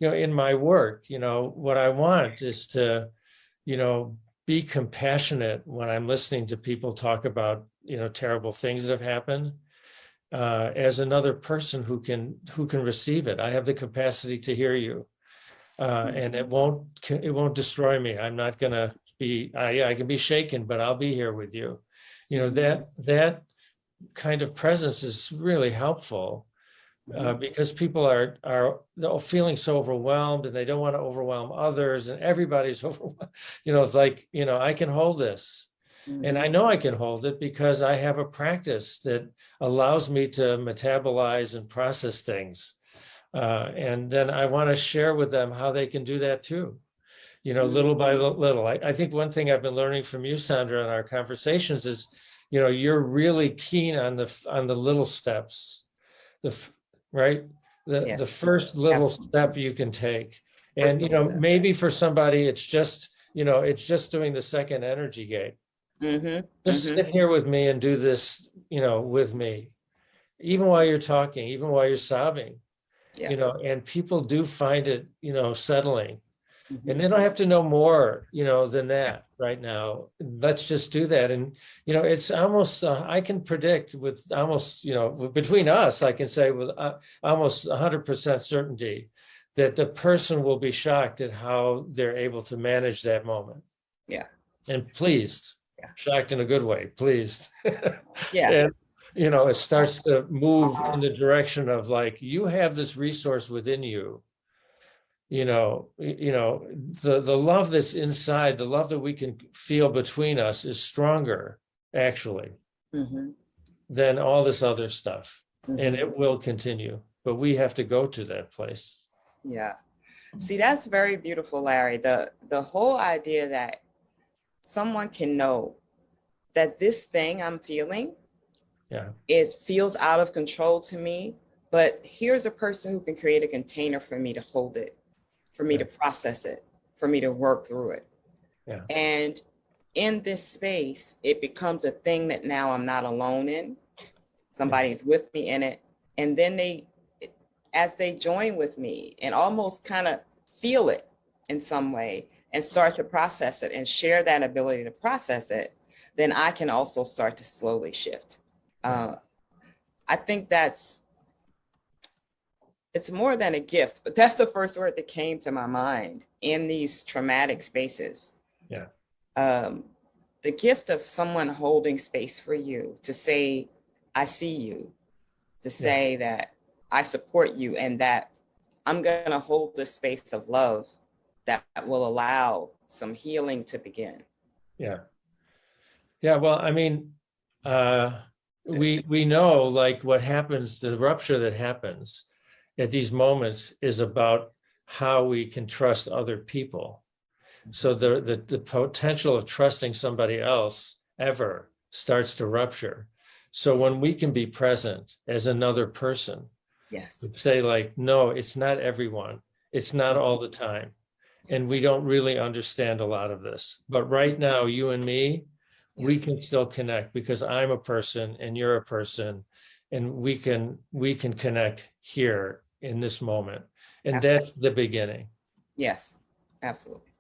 in my work, what I want is to, be compassionate when I'm listening to people talk about, terrible things that have happened, as another person who can receive it. I have the capacity to hear you, and it won't destroy me. I'm not gonna be. I can be shaken, but I'll be here with you. That kind of presence is really helpful, because people are feeling so overwhelmed, and they don't want to overwhelm others, and everybody's overwhelmed. It's like, I can hold this. And I know I can hold it because I have a practice that allows me to metabolize and process things. And then I want to share with them how they can do that too, little by little. I think one thing I've been learning from you, Sandra, in our conversations is, you're really keen on the little steps, right? The first little step you can take. And, maybe for somebody, it's just doing the second energy gate. Just sit here with me and do this, with me, even while you're talking, even while you're sobbing, and people do find it, settling. And they don't have to know more, than that right now. Let's just do that. And, it's almost, I can predict with almost, between us, I can say with almost 100% certainty that the person will be shocked at how they're able to manage that moment. Yeah. And pleased. Shocked in a good way, pleased. Yeah. And, it starts to move in the direction of like, you have this resource within you. The love that's inside, the love that we can feel between us is stronger, actually, than all this other stuff. And it will continue, but we have to go to that place. Yeah. See, that's very beautiful, Larry. The whole idea that someone can know that this thing I'm feeling, it feels out of control to me, but here's a person who can create a container for me to hold it, for me to process it, for me to work through it. Yeah. And in this space, it becomes a thing that now I'm not alone in. Somebody's with me in it. And then as they join with me and almost kind of feel it in some way and start to process it and share that ability to process it, then I can also start to slowly shift. I think it's more than a gift, but that's the first word that came to my mind in these traumatic spaces. Yeah. The gift of someone holding space for you to say, I see you, to say that I support you, and that I'm going to hold the space of love that will allow some healing to begin. Yeah. Yeah. Well, I mean, we know like what happens, the rupture that happens at these moments is about how we can trust other people. So the potential of trusting somebody else ever starts to rupture. So when we can be present as another person, say like, no, it's not everyone. It's not all the time. And we don't really understand a lot of this. But right now, you and me, we can still connect because I'm a person and you're a person, and we can connect here in this moment. And that's the beginning. Yes, absolutely.